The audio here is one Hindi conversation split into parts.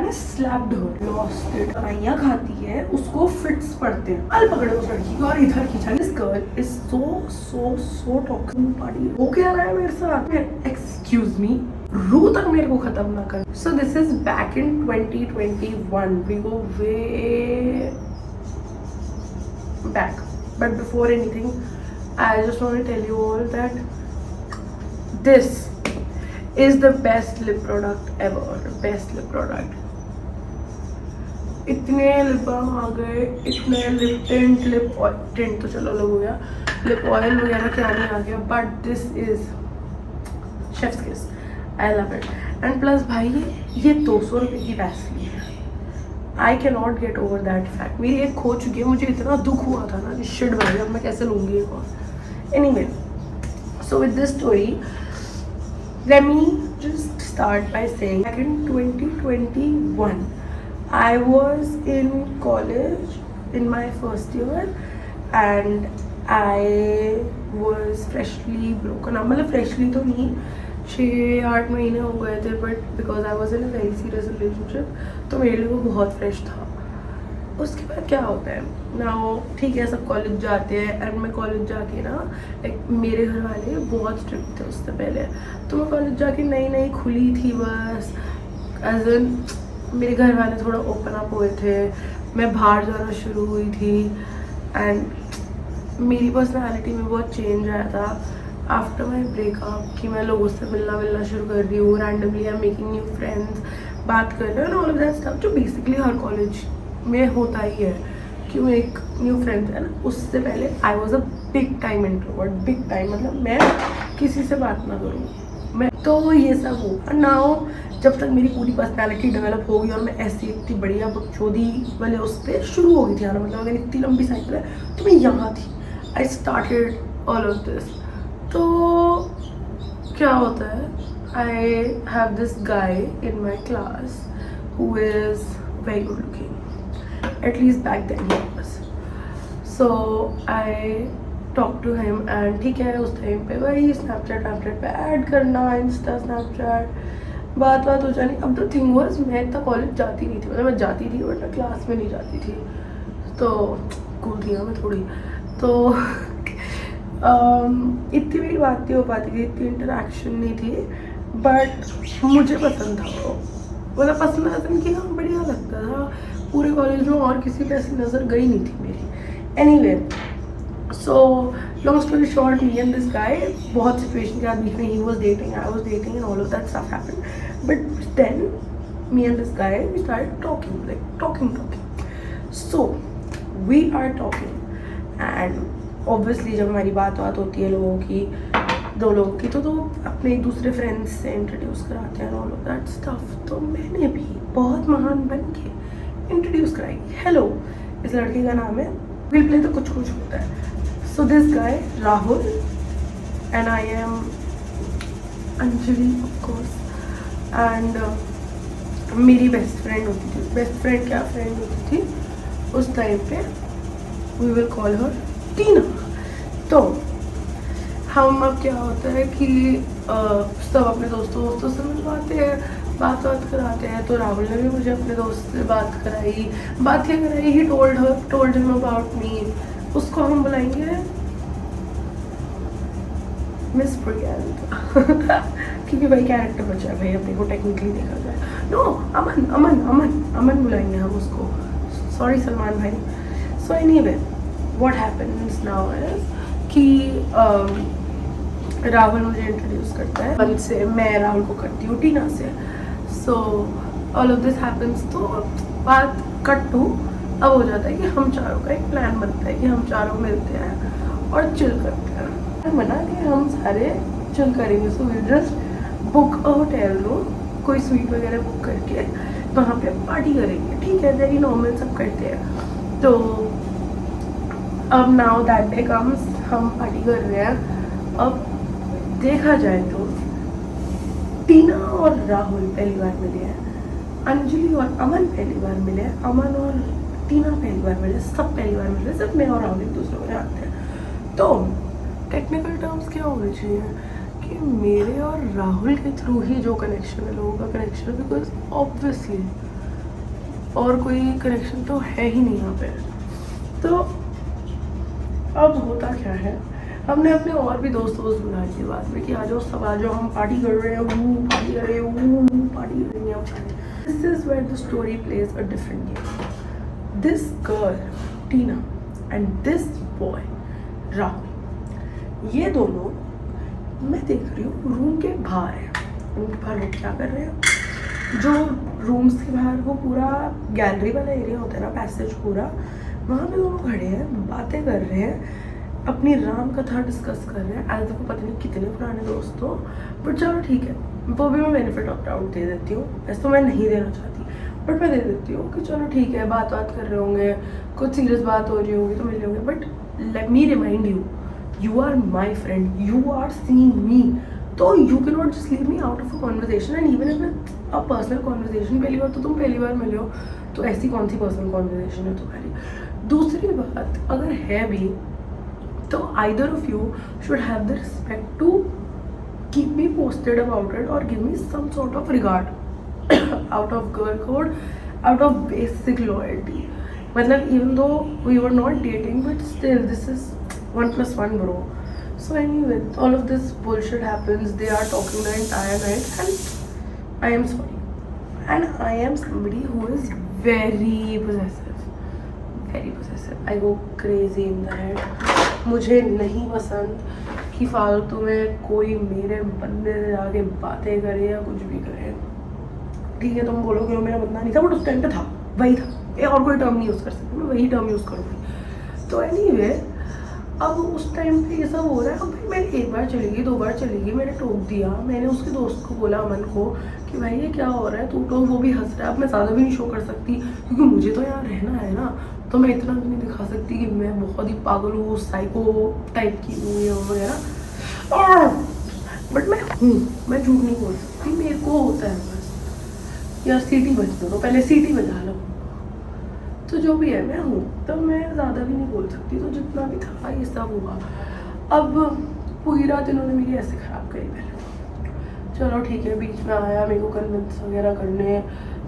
I slapped her, lost it. दवाइयाँ खाती है, उसको फिट्स पड़ते हैं। अल पकड़े उस लड़की को और इधर खींचा। This girl is so toxic party। वो क्या रहा है मेरे साथ? Excuse me, रू तक मेरे को खत्म ना कर। So this is back in 2021. We go way back. But before anything, I just want to tell you all that this is the best lip product ever. Best lip product. इतने लिप बाम आ गए, इतने लिप टिंट, लिप टिंट तो चलो अलग हो गया, लिप ऑयल वगैरह क्या नहीं आ गया, बट दिस इज शेफ्स किस। I love it. And plus भाई ये 200 रुपये की वैसलीन है। I can not get over that fact. मेरी एक खो चुकी है, मुझे इतना दुख हुआ था ना कि शिट भाई अब मैं कैसे लूँगी एक और। Anyway, so with this story let me just start by saying back in 2021 I was in college in my first year and I was freshly broken up। मतलब freshly तो नहीं, 6-8 महीने हो गए थे, but because I was in a very serious relationship तो मेरे लिए वो बहुत फ्रेश था। उसके बाद क्या होता है ना, ठीक है सब कॉलेज जाते हैं एंड मैं कॉलेज जाके ना लाइक मेरे घर वाले बहुत स्ट्रिक्ट थे उससे पहले, तो मैं कॉलेज जाके नई खुली थी बस, एज एन मेरे घर वाले थोड़ा ओपन अप हुए थे, मैं बाहर जाना शुरू हुई थी एंड मेरी पर्सनालिटी में बहुत चेंज आया था आफ्टर माई ब्रेकअप कि मैं लोगों से मिलना शुरू कर रही हूँ, randomly I am making new friends, बात कर रहे हैं ऑल ऑफ दैट स्टफ जो बेसिकली हर कॉलेज में होता ही है कि वो एक न्यू फ्रेंड है ना। उससे पहले I was a big time introvert, big time मतलब मैं किसी से बात ना करूँ मैं, तो ये सब हो नाउ जब तक मेरी पूरी पर्सनैलिटी डेवलप होगी और मैं ऐसी इतनी बढ़िया बकचोदी वाले उस पर शुरू हो गई थी आना, मतलब अगर इतनी लंबी साइकिल है तो मैं यहाँ थी, I started all of this. तो क्या होता है, I have this guy in my class who is very good looking, at least back then he was, so I talked to him and ठीक है उस टाइम पे वही स्नैपचैट पे ऐड करना, इंस्टा स्नैपचैट बात हो जानी। अब द थिंग वाज मैं इतना कॉलेज जाती नहीं थी, मतलब मैं जाती थी बट मैं क्लास में नहीं जाती थी, तो कूल थी ना मैं थोड़ी, तो इतनी मेरी बात नहीं हो पाती थी, इतनी इंटरेक्शन नहीं थी, बट मुझे पसंद था वो, मतलब पसंद कि हाँ बढ़िया लगता था। पूरे कॉलेज में और किसी पे ऐसी नज़र गई नहीं थी मेरी। Anyway, so long story short, me and this guy बहुत सिचुएशन के बाद बीच में ही was dating, I was dating and all of that stuff happened, but then me and this guy we started talking, like talking. So we are talking and obviously जब हमारी बात होती है लोगों की, दो लोगों की, तो अपने एक दूसरे फ्रेंड्स से इंट्रोड्यूस कराते हैं ऑल ऑफ दैट स्टफ। तो मैंने भी बहुत महान बन के इंट्रोड्यूस कराएगी, हेलो इस लड़के का नाम है, विल प्ले तो कुछ होता है। So this guy Rahul and I M Anjali of course, and मेरी बेस्ट फ्रेंड होती थी, बेस्ट फ्रेंड क्या फ्रेंड होती थी उस टाइम पे, वी विल कॉल हर टीना। तो हम अब क्या होता है कि सब अपने दोस्तों से मिलवाते हैं, बात कराते हैं, तो राहुल ने भी मुझे अपने दोस्त से बात क्या कराई, he told him about me. उसको हम बुलाएंगे मिस प्रियंका क्योंकि भाई कैरेक्टर बचा है भाई अपने को टेक्निकली देखा जाए, नो अमन बुलाएंगे हम उसको, सॉरी सलमान भाई। So anyway what happens now is कि राहुल मुझे इंट्रोड्यूस करता है मन से, मैं राहुल को करती हूँ टीना से। So all of this happens, तो बात कट टू अब हो जाता है कि हम चारों का एक प्लान बनता है कि हम चारों मिलते हैं और चिल करते हैं। मना कि हम सारे चिल करेंगे, so we just book a hotel room, कोई स्वीट वगैरह बुक करके वहाँ पे पार्टी करेंगे, ठीक है, वेरी नॉर्मल सब करते हैं। तो अब नाउ दैट डे कम्स, हम पार्टी कर रहे हैं। अब देखा जाए तो टीना और राहुल पहली बार मिले हैं, अंजलि और अमन पहली बार मिले हैं, अमन और टीना पहली बार मिले, सब पहली बार मिले, सिर्फ मैं और राहुल एक दूसरे को जानते हैं। तो टेक्निकल टर्म्स क्या होने चाहिए कि मेरे और राहुल के थ्रू ही जो कनेक्शन है, लोगों का कनेक्शन है, बिकॉज ऑब्वियसली और कोई कनेक्शन तो है ही नहीं यहाँ पे। तो अब होता क्या है, हमने अपने और भी दोस्त बुला लिए बाद में कि आ जाओ सब आ जाओ, हम पार्टी कर रहे हैं, पार्टी कर रहे हैं, पार्टी करेंगे अब सारे। This is where the story plays a different game. This girl Tina and this boy Rahul, ये दोनों मैं देख रही हूँ रूम के बाहर है। रूम के बाहर लोग क्या कर रहे हैं, जो रूम्स के बाहर वो पूरा गैलरी वाला एरिया होता है ना, पैसेज पूरा, वहाँ पे दोनों खड़े हैं, बातें कर रहे हैं, अपनी राम कथा डिस्कस कर रहे हैं। एज को पता नहीं कितने पुराने दोस्त हो, बट चलो ठीक है, वो भी मैं बेनिफिट ऑफ डाउट दे देती हूँ। ऐसे तो मैं नहीं देना चाहती, बट मैं दे देती हूँ कि चलो ठीक है, बात कर रहे होंगे, कुछ सीरियस बात हो रही होगी तो मिल होंगे। But let me remind you, you are my friend, you are seeing me, तो you cannot just leave me out of a conversation, and even if it's a personal conversation, पहली बार तो तुम पहली बार मिले हो, तो ऐसी कौन सी पर्सनल कॉन्वर्जेशन है तुम्हारी। दूसरी बात अगर है भी तो either of you should have the respect to keep me posted about it or give me some sort of regard out of girl code, out of basic loyalty. मतलब even though we were not dating, but still this is 1+1 bro. So anyway, all of this bullshit happens. They are talking the entire night and I am sorry. And I am somebody who is very possessive. Very possessive. I go crazy in the head. मुझे नहीं पसंद कि फालतू में कोई मेरे बंदे से जाके बातें करे या कुछ भी करे। ठीक है, तुम बोलोगे वो मेरा बंदा नहीं था, बट उस टाइम पे था, वही था। ये और कोई टर्म नहीं यूज़ कर सकती, मैं वही टर्म यूज़ करूँगी। तो एनीवे, अब उस टाइम पे ये सब हो रहा है। अब भाई मैं एक बार चली गई, 2 बार चली गई, मैंने टोक दिया। मैंने उसके दोस्त को बोला, अमन को, कि भाई ये क्या हो रहा है, तू तो वो भी हंस रहा है। अब मैं ज़्यादा भी नहीं शो कर सकती क्योंकि मुझे तो यहाँ रहना है ना, तो मैं इतना भी नहीं दिखा सकती कि मैं बहुत ही पागल हूँ, साइको टाइप की हूँ ये वगैरह। बट मैं हूँ, मैं झूठ नहीं बोल सकती, मेरे को होता है बस। यार सीटी बज दो, तो पहले सीटी बजा लो। तो जो भी है मैं हूँ, तब मैं ज़्यादा भी नहीं बोल सकती। तो जितना भी था ये सब हुआ। अब पूरी रात इन्होंने मेरी ऐसे ख़राब करी। पहले चलो ठीक है, बीच में आया मेरे को कन्विंस वगैरह करने,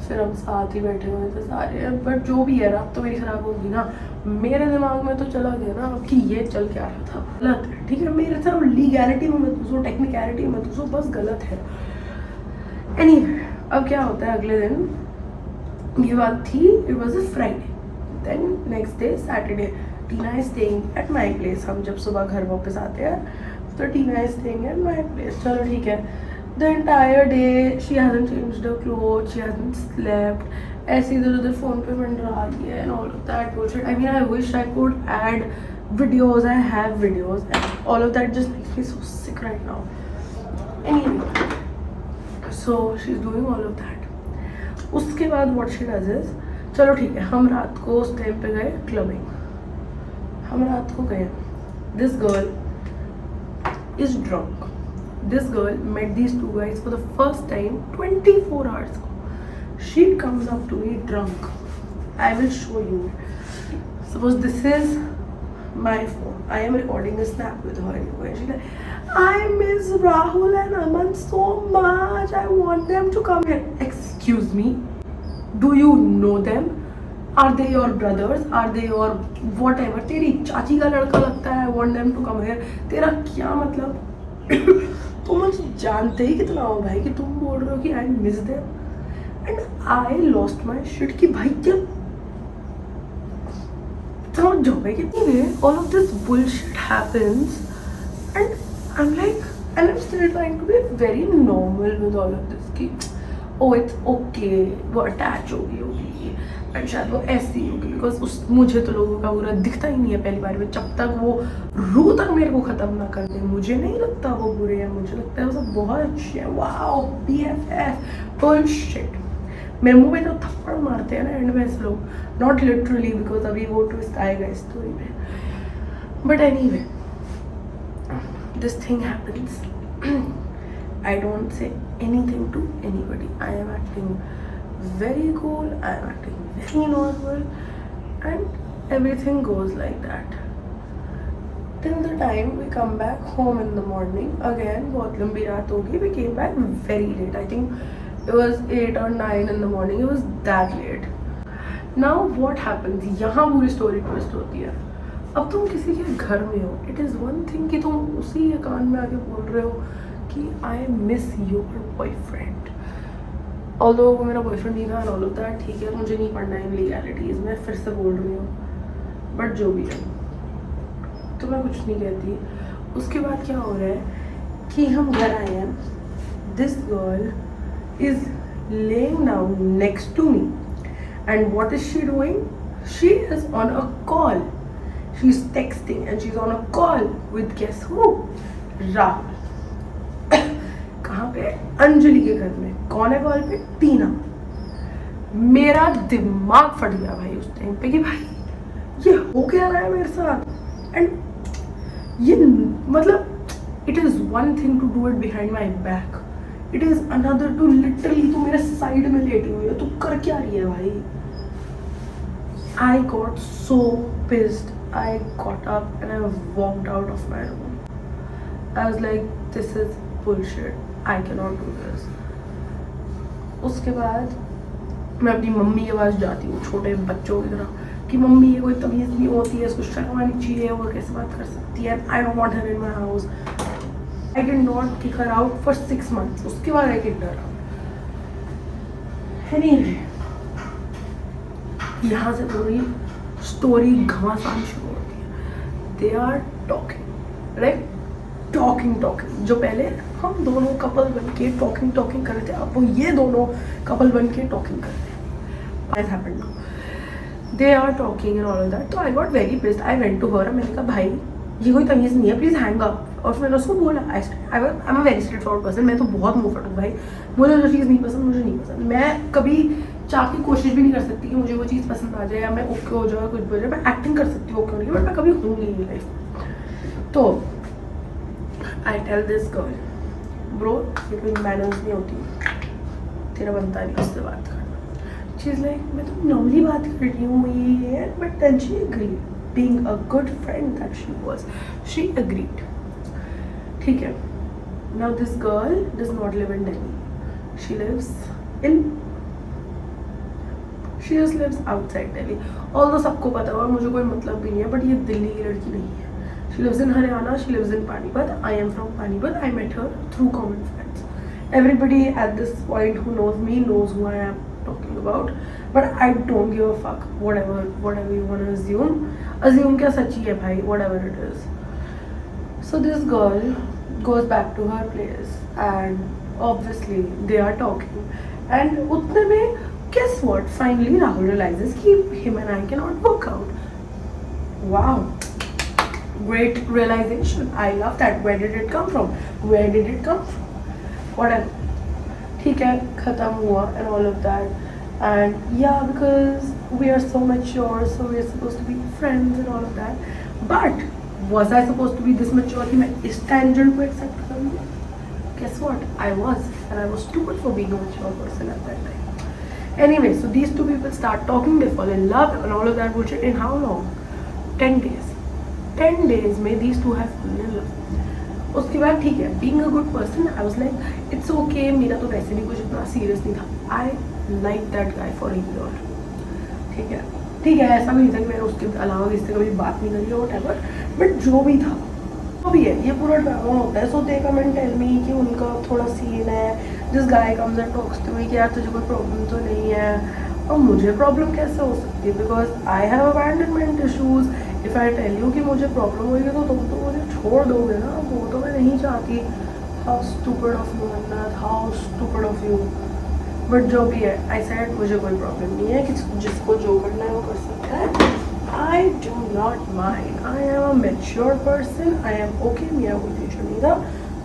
फिर हम साथ ही बैठे हुए थे सारे। बट जो भी है, रात तो मेरी ख़राब होगी ना। मेरे दिमाग में तो चला गया ना कि ये चल क्या रहा था, गलत है। ठीक है, मेरे से लीगैलिटी में मत घुसो, टेक्निकलिटी में मत घुसो, बस गलत है। एनीवे, अब क्या होता है, अगले दिन ये बात थी, it was a Friday. Then next day Saturday, Tina is staying at my place. हम जब सुबह घर वापस आते हैं तो Tina is staying at my place. चलो ठीक है, the entire day she hasn't changed her clothes, she hasn't slept, ऐसे इधर उधर फ़ोन पे मंडरा रही है and all of that bullshit. I mean, I wish I could add videos, I have videos, and all of that just makes me so sick right now. Anyway, so she's doing all of that. उसके बाद what she does is, चलो ठीक है, हम रात को उस टाइम पे गए क्लबिंग। हम रात को गए, this girl is drunk. This girl met these 2 guys for the first time 24 hours ago. She comes up to me drunk. I will show you. Suppose this is my phone, I am recording a snap with her. And she's like, I miss Rahul and Aman so much, I want them to come here. Excuse me, do you know them? Are they your brothers? Are they your whatever? तेरी चाची का लड़का लगता है, I want them to come here. तेरा क्या मतलब? तुम मुझे जानते ही कितना हो भाई कि तुम बोल रहे हो कि I miss them. And I lost my shit कि भाई क्या समझ जाओ भाई कितनी। all of this bullshit happens and I'm like, and I'm still trying to be very normal with all of this कि oh it's okay, वो अटैच होगी एंड शायद वो ऐसी होगी बिकॉज उस मुझे तो लोगों का बुरा दिखता ही नहीं है पहली बार में। जब तक वो रू तक मेरे को ख़त्म ना कर दे, मुझे नहीं लगता वो बुरे हैं, मुझे लगता है वो सब बहुत अच्छे हैं। Wow BFF bullshit. मेरे मुंह पे जो थप्पड़ मारते हैं ना एंड में ऐसे लोग, नॉट लिटरली बिकॉज अभी वो ट्विस्ट आएगा स्टोरी में। But anyway, this thing happens. I don't say anything to anybody. I am acting very cool, I am acting very normal, and everything goes like that. Till the time we come back home in the morning, again बहुत लंबी रात होगी, we came back very late. I think it was 8 or 9 in the morning, it was that late. Now what happens, यहाँ पूरी स्टोरी ट्विस्ट होती है। अब तुम किसी के घर में हो, इट इज़ वन थिंग कि तुम उसी के कान में आके बोल रहे हो कि I miss your boyfriend, although वो मेरा बॉयफ्रेंड नहीं था, ऑल ऑफ दैट, ठीक है, मुझे नहीं पढ़ना है लीगैलिटीज़, मैं फिर से बोल रही हूँ, बट जो भी है तो मैं कुछ नहीं कहती। उसके बाद क्या हो रहा है कि हम घर आए हैं, this girl is laying down next to me, and what is she doing? She is on a call, she's texting and she's on a call with guess who? Rahul. कहाँ पे? अंजलि के घर में। कौन है कॉल पे? टीना। मेरा दिमाग फट गया भाई उस टाइम पे कि भाई ये हो क्या रहा है मेरे साथ। एंड ये मतलब it is one thing to do it behind my back, it is another to literally तू मेरे साइड में लेटी हुई है, तू कर क्या रही है भाई। I got so pissed, I got up and I walked out of my room. I was like this is bullshit, I can not do this. उसके बाद मैं अपनी मम्मी के पास जाती हूँ छोटे बच्चों की तरह कि मम्मी ये कोई तमीज़ नहीं होती है, इसको शर्म आनी चाहिए, वो कैसे बात कर सकती है, आई don't want her in my house. I did not kick her out for 6 months. उसके बाद I kicked her out. Anyway, यहाँ से पूरी स्टोरी घमासान शुरू होती है। They are talking, right? Talking. जो पहले हम दोनों कपल बन के talking कर रहे थे, अब वो ये दोनों कपल बन के talking कर रहे हैं। What happened now? They are talking and all of that. तो I got very pissed. I went to her. मैंने कहा भाई ये कोई तमीज़ नहीं है, प्लीज़ हैंग अप। और फिर मैंने उसको बोला आई am a very straight forward person, मैं तो बहुत मुँह फट हूँ भाई, मुझे जो चीज़ नहीं पसंद मुझे नहीं पसंद। मैं कभी चाह की कोशिश भी नहीं कर सकती कि मुझे वो चीज़ पसंद आ जाए या मैं ओके हो जाए, कुछ भी हो जाए। मैं एक्टिंग कर सकती हूँ ओके होने की, बट मैं कभी हूँ नहीं लाइफ में। तो I tell this girl, bro ये कोई मैनर्स नहीं होती, तेरा बनता नहीं उससे बात करना। चीज़ लाइक मैं तो नॉर्मली बात कर रही हूँ ये, but then she agreed, being a good friend that she was, she agreed. ठीक है, now this girl does not live in Delhi, she lives outside Delhi, although सबको पता है और मुझे कोई मतलब भी नहीं है, but ये दिल्ली की लड़की नहीं है। She lives in Haryana, she lives in Panipat, I am from Panipat, I met her through common friends. Everybody at this point who knows me knows who I am talking about, but I don't give a fuck, whatever you want to assume क्या सच्ची है भाई, whatever it is. So this girl goes back to her place and obviously they are talking, and उतने में guess what, finally Rahul realizes कि him and I cannot work out. Wow, great realization, I love that. Where did it come from? Whatever, ठीक है, ख़त्म हुआ and all of that. And yeah, because we are so mature, so we are supposed to be friends and all of that. But was I supposed to be this mature कि मैं इस tangent को accept कर लूँ? Guess what? I was, and I was stupid for being a mature person at that time. Anyway, so these two people start talking, they fall in love and all of that bullshit. In how long? 10 days. 10 days में these two have fallen in love. उसके बाद ठीक है, being a good person, I was like, it's okay, मेरा तो वैसे भी कुछ इतना serious नहीं था. I like that guy for a year. ठीक है, ऐसा भी नहीं था कि मैंने उसके अलावा किसी से कभी बात नहीं करी वट एवर, बट जो भी था वो भी है, ये पूरा ड्रामा होता है। सो दे कम एंड टेल मी कि उनका थोड़ा सीन है, this guy comes and talks to me कि यार तुझे कोई प्रॉब्लम तो नहीं है, और मुझे प्रॉब्लम कैसे हो सकती है, because I have abandonment issues. If I tell you कि मुझे प्रॉब्लम होगी तो तुम तो मुझे छोड़ दोगे ना, वो तो मैं नहीं चाहती। How stupid of you Anant, how stupid of you. But जो भी है, आई सेड मुझे कोई प्रॉब्लम नहीं है कि जिसको जो करना है वो कर सकता है। I do not mind, I am a mature person, I am okay, मेरा कोई फ्यूचर नहीं था,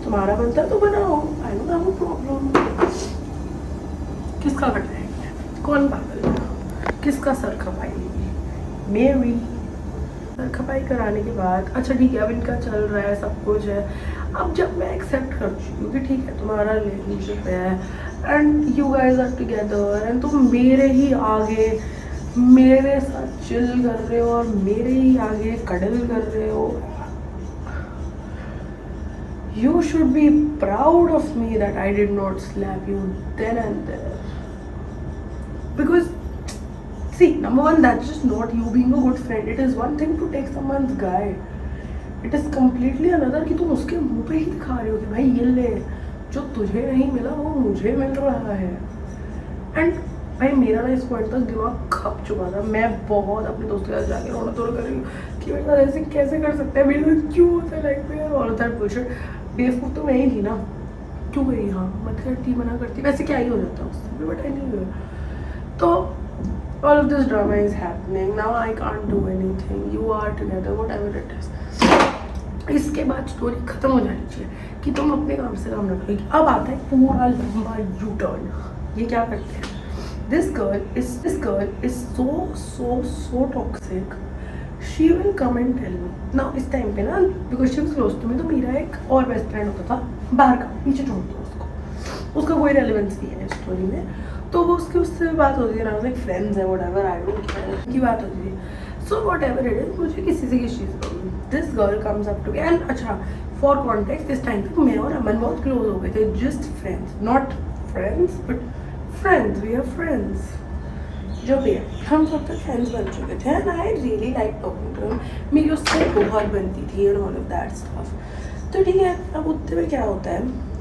तुम्हारा बनता है तो बनाओ, I don't have a problem. किसका करना है, कौन पागल है, किसका सर खपाई, मेरी सर खपाई कराने के बाद अच्छा ठीक है, अब इनका चल रहा है, सब कुछ है। अब जब मैं एक्सेप्ट कर चुकी हूँ कि ठीक है तुम्हारा रिलेशनशिप है and you guys are together एंड तुम मेरे ही आगे मेरे साथ चिल कर रहे हो और मेरे ही आगे कडल कर रहे हो, you should be proud of me that I did not slap you then and there, because See, number one, that's just not you being a good friend. It is one thing to take someone's guy. It is completely another कि तुम उसके मुंह पे ही दिखा रहे हो कि भाई ये ले, जो तुझे नहीं मिला वो मुझे मिल रहा है. एंड भाई मेरा ना इस पॉइंट तक दिमाग खप चुका था. मैं बहुत अपने दोस्तों के साथ जाके रोना तो कर रही हूँ कि मेरे साथ ऐसे कैसे कर सकते हैं, मेरे साथ क्यों होता है लाइफ में, ऑल ऑफ दैट बुलशिट. बेवकूफ़ तो मैं ही थी ना, क्यों गई, हाँ मत करती, मना करती, वैसे क्या ही हो जाता उससे, बट एनीवे. तो all of this drama is happening now. I can't do anything. You are together, whatever it is. इसके बाद स्टोरी खत्म हो जानी चाहिए कि तुम अपने काम से काम रखोगे. अब आता है पूरा लंबा यू टर्न. ये क्या करते हैं, this girl is so toxic. She will come and tell me. Now इस टाइम पे ना, because she was close to me, तो मेरा एक और बेस्ट फ्रेंड होता था बाहर का, पीछे छोड़ दो उसको, उसका कोई रेलेवेंस नहीं है इस स्टोरी में. तो वो उससे बात होती है ना, लाइक फ्रेंड्स है, व्हाटएवर, आई डोंट केयर की बात होती है. सो व्हाटएवर इट इज, मुझे किसी से किस चीज़ का, this girl comes up to me. And अच्छा, फॉर कॉन्टेक्स्ट, इस टाइम तक मैं और अमन बहुत क्लोज हो गए थे. Just friends, not friends but friends, we are friends. जो भी है, हम सब तक फ्रेंड्स बन चुके थे. And I really like talking to him. मेरी उससे बहुत बनती थी and all of that stuff. तो ठीक है, अब उतने में क्या होता है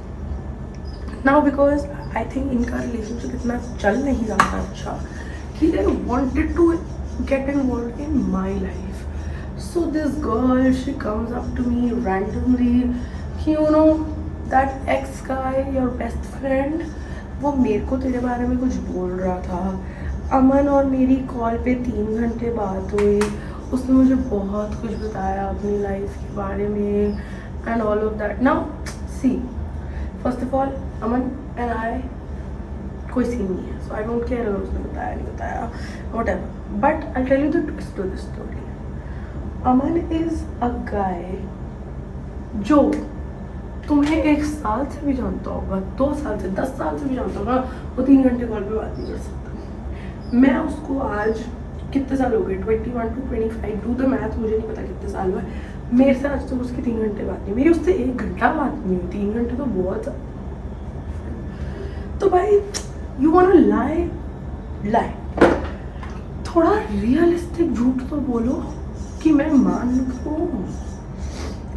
नाउ, बिकॉज आई थिंक इनका रिलेशनशिप इतना चल नहीं रहा था अच्छा कि they wanted to get involve in my life. So this girl, she comes up to me randomly, you know that ex guy, your best friend, वो मेरे को तेरे बारे में कुछ बोल रहा था. अमन और मेरी कॉल पे 3 घंटे बात हुई. उसने मुझे बहुत कुछ बताया अपनी लाइफ के बारे में and all of that. Now see, first of all Aman and I कोई सीन नहीं है, सो आई डोंट केयर अगर उसने बताया नहीं बताया, whatever. But I tell you the twist to this story. Aman is a guy जो तुम्हें 1 साल से भी जानता होगा, 2 साल से, 10 साल से भी जानता होगा, वो 3 घंटे कॉल पे बात नहीं कर सकता. मैं उसको आज कितने साल हो गए, 21 to 25, डू द मैथ, मुझे नहीं पता कितने साल हुए. मेरे से आज तक उसकी 3 घंटे बात नहीं, मेरी उससे 1 घंटा बात नहीं हुई. 3 घंटे तो बहुत. तो भाई यू वांट लाई, थोड़ा रियलिस्टिक झूठ तो बोलो कि मैं मान लूँ.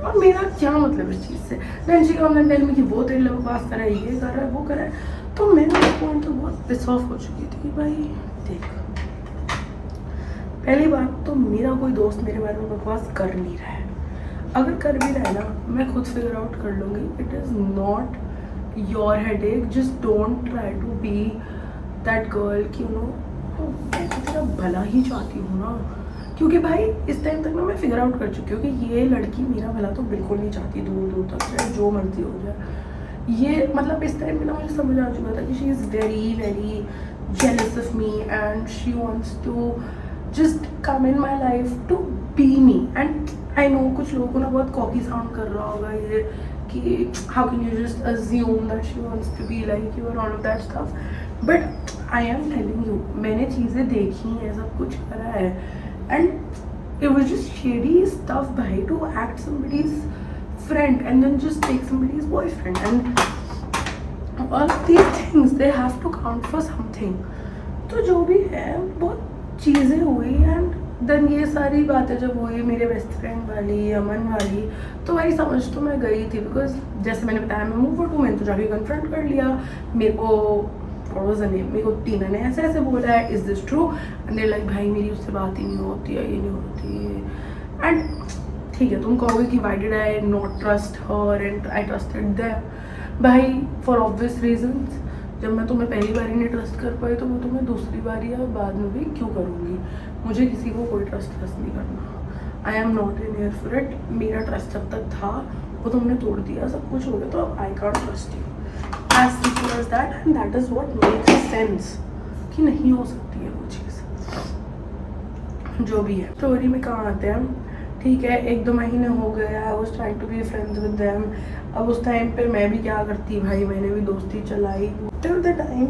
और मेरा क्या मतलब इस चीज़ से. Then she comes and tell me कि वो तेरे लिए बकवास कर रहा है, ये कर रहा है, वो कर रहा है. तो मैंने उस पॉइंट तो बहुत पिस ऑफ हो चुकी थी कि भाई देख, पहली बात तो मेरा कोई दोस्त मेरे बारे में बकवास कर नहीं रहा है. अगर कर भी रहा है ना, मैं खुद फिगर आउट कर लूँगी. It is not your headache. Just don't try to be that girl कि यू नो मैं तेरा भला ही चाहती हूँ ना. क्योंकि भाई इस टाइम तक ना मैं फिगर आउट कर चुकी हूँ कि ये लड़की मेरा भला तो बिल्कुल नहीं चाहती, दूर दूर तक चाहे जो मर्जी हो जाए. ये मतलब इस टाइम पे ना मुझे समझ आ चुका था कि she is very jealous of me and she wants to just come in my life to be me. And I know कुछ लोगों को ना बहुत कॉकी साउंड कर रहा होगा ये कि how can you just assume that she wants to be like you and all of that stuff, but I am telling you, मैंने चीज़ें देखी हैं, सब कुछ करा है, and it was just shady stuff भाई, to act somebody's friend and then just take somebody's boyfriend, and all of these things they have to count for something. तो जो भी है बहुत चीज़ें हुई. एंड देन ये सारी बातें जब हुई मेरे बेस्ट फ्रेंड वाली, अमन वाली, तो भाई समझ तो मैं गई थी, बिकॉज जैसे मैंने बताया मैं मूव टू, मैंने तो जाके कन्फ्रंट कर लिया. मेरे को मेरे को टीना ने ऐसे ऐसे बोला है, is this true, and like भाई मेरी उससे बात ही नहीं होती है, ये नहीं होती. एंड ठीक है, तुम कहोगे कि why did I not trust her and I trusted them. भाई फॉर ऑब्वियस रीजंस, जब मैं तुम्हें पहली बार ही नहीं ट्रस्ट कर पाई तो मैं तुम्हें दूसरी बार या बाद में भी क्यों करूँगी. मुझे किसी को कोई ट्रस्ट नहीं करना. I am not in here for it. मेरा ट्रस्ट जब तक था वो तुमने तोड़ दिया, सब कुछ हो गया, तो अब I can't trust you. As simple as that, and that is what makes sense कि नहीं हो सकती है वो चीज़. जो भी है, स्टोरी में कहाँ आते हैं, ठीक है 1-2 महीने हो गए, I was trying to be friends with them. अब उस टाइम पे मैं भी क्या करती भाई, मैंने भी दोस्ती चलाई. Till the time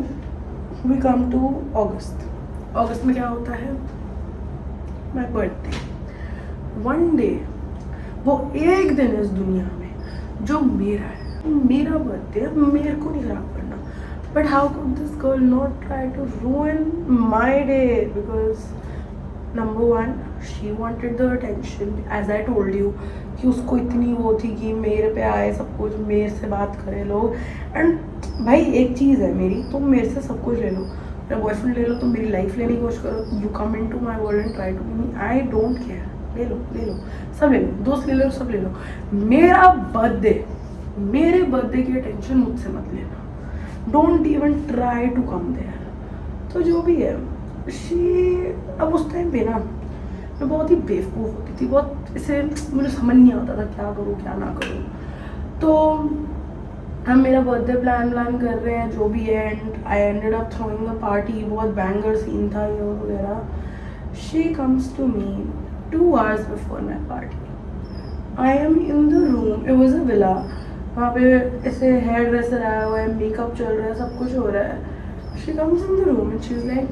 we come to August में क्या होता है, माई बर्थडे. वन डे, वो एक दिन इस दुनिया में जो मेरा है, मेरा बर्थडे, अब मेरे को नहीं खराब करना, But how could this girl not try to ruin my day? Because number one, she wanted the attention, as I told you, कि उसको इतनी वो थी कि मेरे पे आए सब कुछ, मेरे से बात करें लोग. एंड भाई एक चीज़ है मेरी, तुम मेरे से सब कुछ ले लो, मेरा बॉयफ्रेंड ले लो, तुम मेरी लाइफ लेने की कोशिश करो, you come into my world and try to be me, I don't care. ले लो सब ले लो, दोस्त ले लो, सब ले लो. मेरे बर्थडे की अटेंशन मुझसे मत लेना. Don't even try to come there. तो जो भी है, अब उस टाइम पे ना मैं बहुत ही बेवकूफ़ होती थी, बहुत इसे मुझे समझ नहीं आता था क्या करूँ क्या ना करूँ. तो हम मेरा बर्थडे प्लान कर रहे हैं जो भी है, and I ended up throwing a party. बहुत बैंगर सीन था ये वगैरह. She comes to me 2 hours before my party. I am in the room, it was a villa. वहाँ पे ऐसे हेयर ड्रेसर आया हुआ है, मेकअप चल रहा है, सब कुछ हो रहा है. She comes in the room and she is like,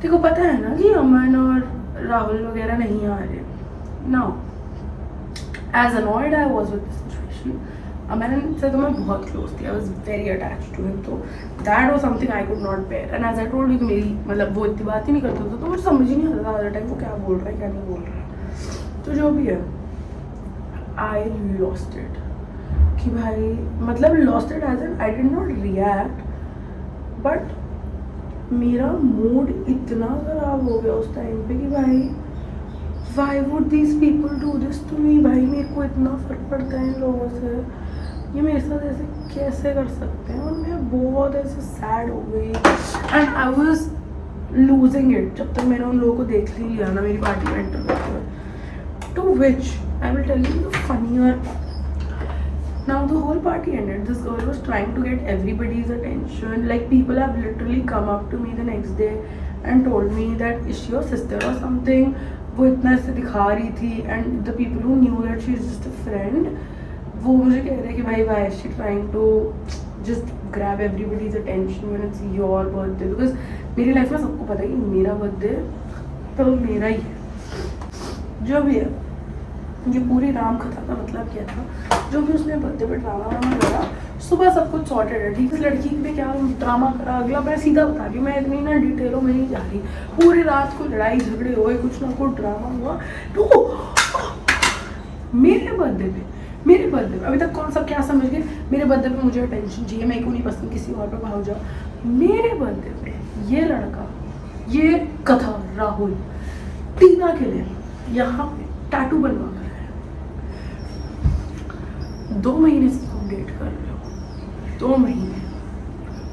तेको पता है ना कि अमन और राहुल वगैरह नहीं आ रहे. Now as annoyed I was with this situation. Aman से तो मैं बहुत क्लोज थी, I was very attach to him. तो that was something I could not bear. And as I told you कि मेरी मतलब वो इतनी बात ही नहीं करता था, तो मुझे समझ ही नहीं आता था हर टाइम वो क्या बोल रहा है क्या नहीं बोल रहा है. तो जो भी है, आई लॉस्ट इट. कि भाई मतलब lost it as in I did not react, but मेरा मूड इतना ख़राब हो गया उस टाइम पे कि भाई why would these people do this to me. भाई मेरे को इतना फ़र्क पड़ता है इन लोगों से, ये मेरे साथ ऐसे कैसे कर सकते हैं. और मैं बहुत ऐसे सैड हो गई and I was losing it जब तक मैंने उन लोगों को देख ही लिया ना मेरी पार्टी में एंटर करते हुए. To which I will tell you the funnier. Now the whole party ended. This girl was trying to get everybody's attention. Like people have literally come up to me the next day and told me that is she your sister or something. वो इतना ऐसे दिखा रही थी. And the people who knew that she is just a friend, वो मुझे कह रहे हैं कि भाई why is she trying to just grab everybody's attention when it's your birthday? Because मेरी लाइफ में सबको पता है कि मेरा बर्थडे तो मेरा ही है. जो भी है, ये पूरी राम कथा का मतलब क्या था, जो भी उसने बर्थडे पे ड्रामा करा. सुबह सब कुछ सॉर्टेड है, ठीक है. लड़की पे क्या ड्रामा करा अगला मैं सीधा बता रही हूँ, मैं इतनी ना डिटेलों में नहीं जा रही. पूरी रात को लड़ाई झगड़े हुए, कुछ ना कुछ ड्रामा हुआ. तो मेरे बर्थडे पे अभी तक कौन सा क्या समझ गए. मेरे बर्थडे पे मुझे अटेंशन चाहिए, मेरे को नहीं पसंद किसी और पे भाग जाओ. मेरे बर्थडे पे ये लड़का, ये कथा राहुल टीना के लिए यहाँ पे टैटू बनवा कर 2 महीने से तुम डेट कर रहे हो, 2 महीने,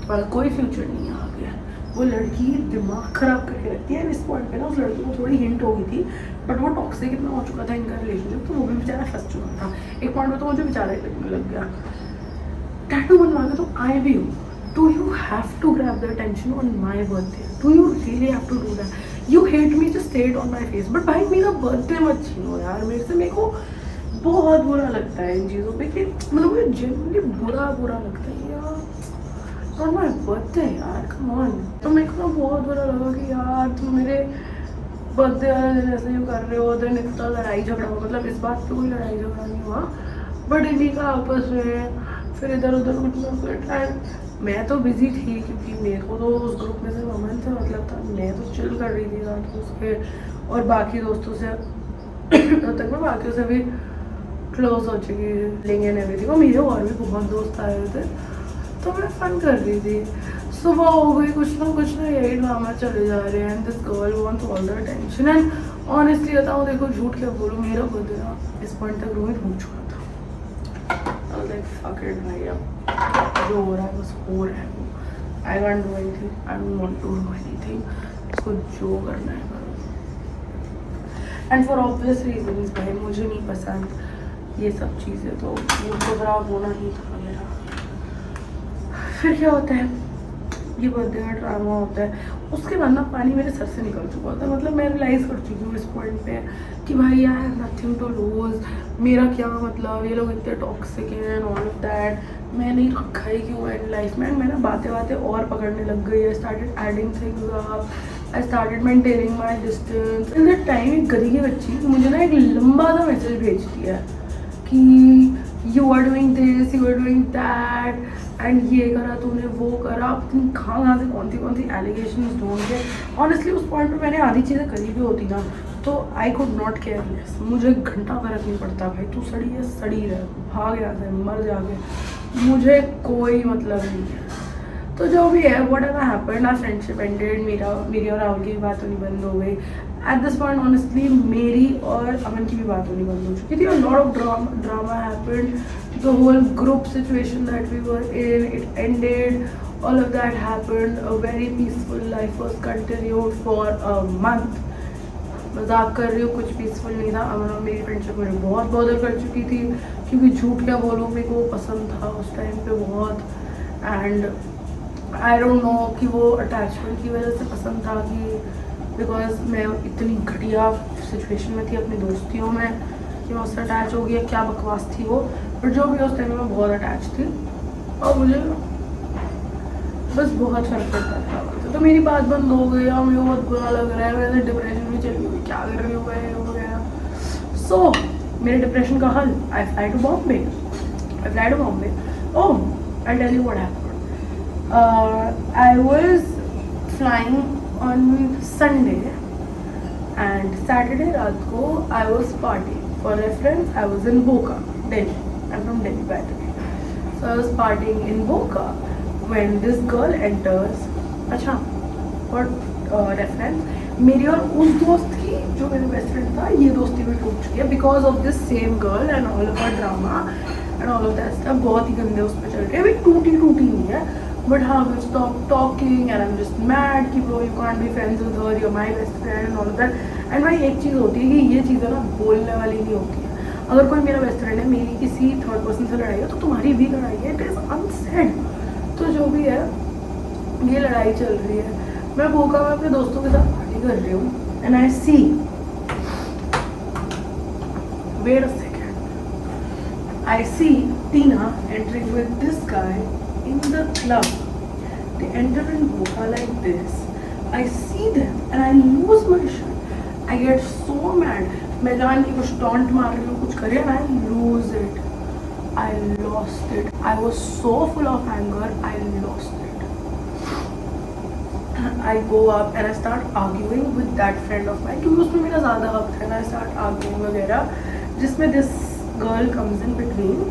तुम्हारा कोई फ्यूचर नहीं आ गया. वो लड़की दिमाग खराब करके रखती है. इस पॉइंट पे ना उस लड़की को थोड़ी हिंट हो गई थी, बट वो टॉक्सिक इतना हो चुका था इनका रिलेशनशिप, तो वो भी बेचारा फंस चुका था. एक पॉइंट पे तो मुझे बेचारा लगने लग गया. टैटू बनवा के तुम आए भी हो, do you have to grab the attention on my birthday? Do you really have to do that? You hate me, just say it on my face. But भाई मेरा बर्थडे मत छीनो यार मेरे से. मेरे को बहुत बुरा लगता है इन चीज़ों पे कि मतलब मुझे जेन्युइनली बुरा लगता है यार. नॉट माय बर्थडे यार, कम ऑन. तो मेरे को ना बहुत बुरा लगा कि यार तुम मेरे बर्थडे वाले दिन ऐसे ही कर रहे हो. दिन इतना लड़ाई झगड़ा हुआ, मतलब इस बात पे कोई लड़ाई झगड़ा नहीं हुआ, बट इन्हीं का आपस में फिर इधर उधर कुछ ना कुछ. एंड मैं तो बिजी थी क्योंकि मेरे को तो उस ग्रुप में से अमन से मतलब था. मैं तो चिल कर रही थी रात को उसके, और बाकी दोस्तों से तब तक मैं बाकियों से भी क्लोज हो चुकी लेंगे एंड एवरीथिंग. और मेरे और भी बहुत दोस्त आए हुए थे, तो मैं फन कर रही थी. सुबह हो गई, कुछ ना यही ड्रामा चले जा रहे हैं. This girl wants all the attention. And honestly बताऊँ, देखो झूठ क्या बोलूँ, मेरा बर्थडे ना इस पॉइंट तक रोहित हो चुका था. आई वाज लाइक फक इट भाई, अब जो हो रहा है बस हो रहा है. वो I can't do anything, I don't want to do anything. इसको जो करना है करो. एंड फॉर ऑब्वियस रीजंस भाई मुझे नहीं पसंद ये सब चीज़ें, तो मूड तो खराब होना ही था मेरा. फिर क्या होता है, ये बर्थडे का ड्रामा होता है. उसके बाद ना पानी मेरे सर से निकल चुका था. मतलब मैं रियलाइज़ कर चुकी हूँ इस पॉइंट पे कि भाई I have nothing to lose. मेरा क्या मतलब, ये लोग इतने टॉक्सिक हैं एंड ऑल ऑफ दैट. मैं नहीं रखा ही क्यों इन लाइफ में. मैं ना बातें और पकड़ने लग गई. I started adding things up, I started maintaining my distance. In that time एक गधी की बच्ची मुझे ना एक लंबा सा मैसेज भेजती है कि you are doing this, you are doing that, and ये करा तूने, वो करा, पता नहीं कहाँ से कौन सी एलिगेशंस ढूंढ के। ऑनेस्टली उस पॉइंट पे मैंने आधी चीज़ें करी भी होती ना तो आई कुड नॉट केयर लेस, मुझे घंटा फर्क नहीं पड़ता भाई, तू सड़ी है सड़ी रहे, भाग यहाँ से, मर जाके, मुझे कोई मतलब नहीं है। तो जो भी है, whatever happened, our friendship ended, मेरी और राहुल की भी बात होनी बंद हो गई। एट दिस पॉइंट ऑनेस्टली मेरी और अमन की भी बात होनी बंद हो चुकी थी। A lot of drama happened, the whole group situation that we were in, it ended, all of that happened. A very peaceful life was continued for a month. मजाक कर रही हूँ, कुछ पीसफुल नहीं था। अमन और मेरी फ्रेंडशिप मुझे बहुत बॉदर कर चुकी थी, क्योंकि झूठ क्या बोलूँ, मेरे को वो पसंद था उस टाइम पे बहुत, एंड आई डोंट नो कि वो अटैचमेंट की वजह से पसंद था कि बिकॉज मैं इतनी घटिया सिचुएशन में थी अपनी दोस्तियों में कि मैं उससे अटैच हो गया, क्या बकवास थी वो। पर जो भी उस टाइम में मैं बहुत अटैच थी और मुझे बस बहुत फर्क पड़ता था। तो मेरी बात बंद हो गई और मुझे बहुत बुरा लग रहा है, मेरे डिप्रेशन में चली हुई, क्या कर रही हूँ मैं वगैरह। सो मेरे डिप्रेशन का हल, I fly to Bombay. Oh I tell you what happened. I was flying on Sunday and Saturday रात को I was party. For reference I was in Boca, Delhi. I am from Delhi by the way. So I was partying in Boca when this girl enters। अच्छा, for reference, मेरी और उस दोस्त की जो मेरे बेस्ट फ्रेंड था, ये दोस्ती भी टूट चुकी है because of this same girl and all of our drama and all of that stuff. बहुत ही गंदे उस पर चल रहे हैं, अभी टूटी नहीं है, बट हाँ we stop talking and I am just mad कि bro you can't be friends with her, you are my best friend and all of that. And भाई एक चीज़ होती है कि ये चीज़ें ना बोलने वाली नहीं होती है। अगर कोई मेरा बेस्ट फ्रेंड है, मेरी किसी थर्ड पर्सन से लड़ाई है तो तुम्हारी भी लड़ाई है, इट इज़ अनसेड। तो जो भी है, ये लड़ाई चल रही है, मैं बोका में अपने दोस्तों के साथ पार्टी कर रही हूँ and I see, wait a second, I see Tina entering with this guy in the club. They enter in Boca like this, I see them and I lose my shit, I get so mad. मैं जान के कुछ टॉन्ट मार रही हूँ, कुछ करे and I lose it, I lost it. I was so full of anger, I lost it. I go up and I start arguing with that friend of mine, क्योंकि उसमें मेरा ज़्यादा हक था, and I start arguing वगैरह, जिसमें this girl comes in between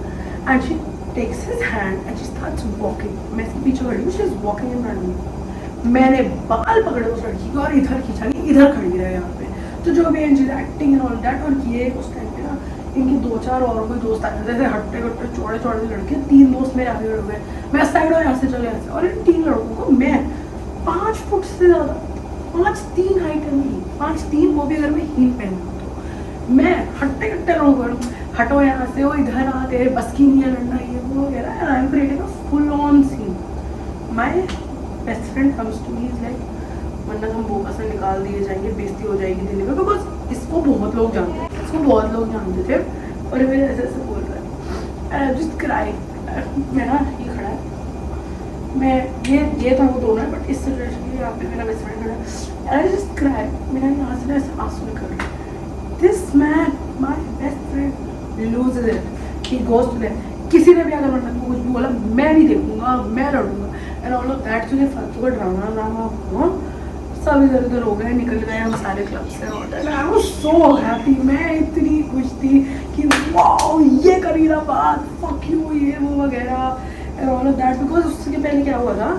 and she takes his hand and she starts walking. मैं इसके पीछे खड़ी हूँ, she is walking in front of me. मैंने बाल पकड़े उस लड़की को और इधर खींचा, इधर खड़ी रहे यहाँ पे। तो जो भी and acting and all that, और ये उस टाइम पे ना इनकी 2-4 और कोई दोस्त आए थे, हट्टे कट्टे चौड़े लड़के, 3 दोस्त मेरे आगे खड़े हुए, मैं साइड और यहाँ से चले यहाँ से, और इन 3 लड़कों को मैं 5 फुट से ज़्यादा, 5'3" हाइट है मेरी, 5'3", वो भी अगर मैं हील पहन तो मैं हट्टे कट्टे लोगों को हटो यहाँ से, वो इधर आ, तेरे बस की नहीं है लड़ना, ये वो वगैरह, and I am creating a full on scene. My best friend comes to me, is like, वरना हम बोका से निकाल दिए जाएंगे, बेइज्जती हो जाएगी दिल्ली में, बिकॉज इसको बहुत लोग जानते थे, और मेरे ऐसे बोल रहा है, जस्ट क्राई। मैं ना ये खड़ा है, मैं ये था वो दोनों है, बट इस सिचुएशन में यहाँ पे मेरा बेस्ट फ्रेंड खड़ा है, आई जस्ट क्राई। मेरा यहाँ से ऐसे आंसू निकल रहे, this man my best friend loses it, he goes to them. किसी ने भी अगर मतलब कुछ भी बोला, मैं नहीं देखूंगा, मैं लड़ूंगा एंड ऑल ऑफ दैट। मुझे फालतू का ड्रामा हुआ, सब इधर उधर हो गए, निकल गए हम सारे क्लब से, और आई वाज सो हैप्पी। मैं इतनी खुश थी कि वाओ ये करी ना बात, फक यू, ये वो वगैरह and all of that. Because उसके पहले क्या हुआ था,